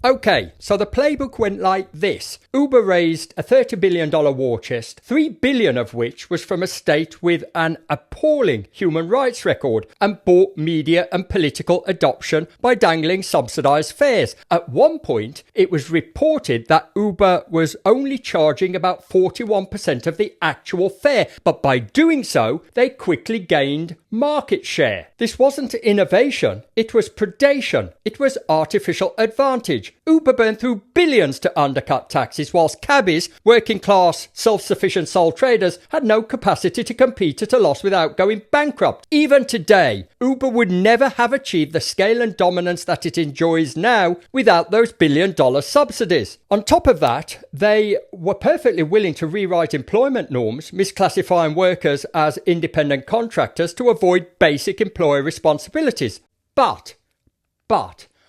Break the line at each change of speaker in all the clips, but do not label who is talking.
Okay, so the playbook went like this. Uber raised a $30 billion war chest, $3 billion of which was from a state with an appalling human rights record, and bought media and political adoption by dangling subsidised fares. At one point, it was reported that Uber was only charging about 41% of the actual fare, but by doing so, they quickly gained market share. This wasn't innovation, it was predation. It was artificial advantage. Uber burned through billions to undercut taxes, whilst cabbies, working class, self-sufficient sole traders, had no capacity to compete at a loss without going bankrupt. Even today, Uber would never have achieved the scale and dominance that it enjoys now without those billion-dollar subsidies. On top of that, they were perfectly willing to rewrite employment norms, misclassifying workers as independent contractors to avoid basic employer responsibilities. But,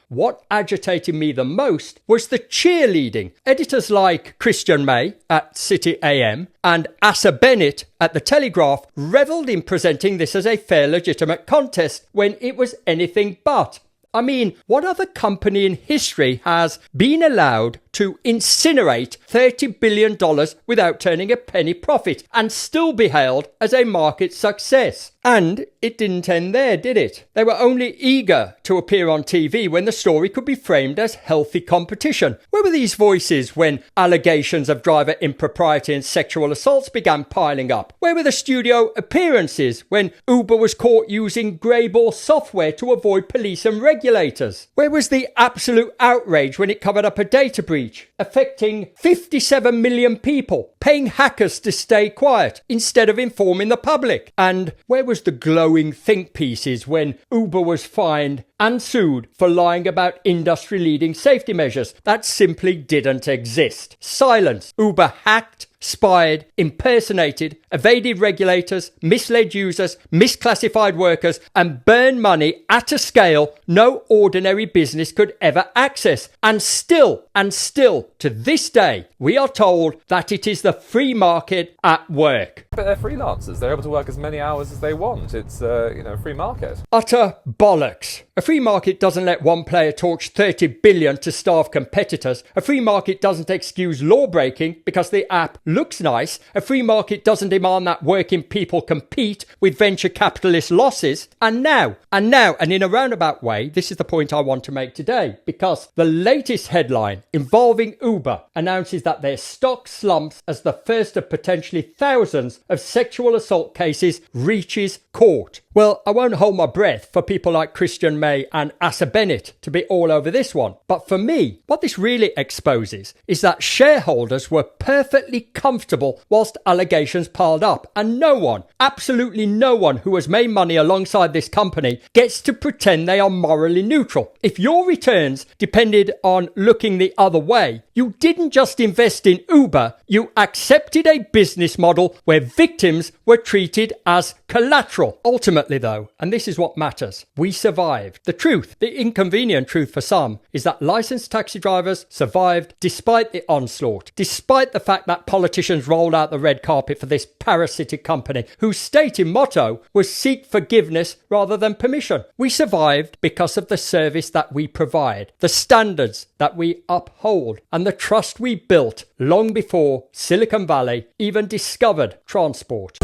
what agitated me the most was the cheerleading. Editors like Christian May at CityAM and Asa Bennett at the Telegraph revelled in presenting this as a fair, legitimate contest when it was anything but. I mean, what other company in history has been allowed to incinerate $30 billion without turning a penny profit and still be hailed as a market success? And it didn't end there, did it? They were only eager to appear on TV when the story could be framed as healthy competition. Where were these voices when allegations of driver impropriety and sexual assaults began piling up? Where were the studio appearances when Uber was caught using greyball software to avoid police and regulators? Where was the absolute outrage when it covered up a data breach affecting 57 million people, paying hackers to stay quiet instead of informing the public? And where was the glowing think pieces when Uber was fined and sued for lying about industry-leading safety measures that simply didn't exist? Silence. Uber hacked, spied, impersonated, evaded regulators, misled users, misclassified workers, and burned money at a scale no ordinary business could ever access. And still, to this day, we are told that it is the free market at work.
But they're freelancers. They're able to work as many hours as they want. It's, a free market.
Utter bollocks. A free market doesn't let one player torch 30 billion to starve competitors. A free market doesn't excuse law breaking because the app looks nice. A free market doesn't demand that working people compete with venture capitalist losses. And in a roundabout way, this is the point I want to make today, because the latest headline involving Uber announces that their stock slumps as the first of potentially thousands of sexual assault cases reaches court. Well, I won't hold my breath for people like Christian May and Asa Bennett to be all over this one. But for me, what this really exposes is that shareholders were perfectly comfortable whilst allegations piled up, and no one, absolutely no one who has made money alongside this company gets to pretend they are morally neutral. If your returns depended on looking the other way, you didn't just invest in Uber, you accepted a business model where victims were treated as collateral. Ultimately though, and this is what matters, we survived. The truth, the inconvenient truth for some, is that licensed taxi drivers survived despite the onslaught, despite the fact that politicians rolled out the red carpet for this parasitic company whose stated motto was seek forgiveness rather than permission. We survived because of the service that we provide, the standards that we uphold, and the trust we built long before Silicon Valley even discovered transport.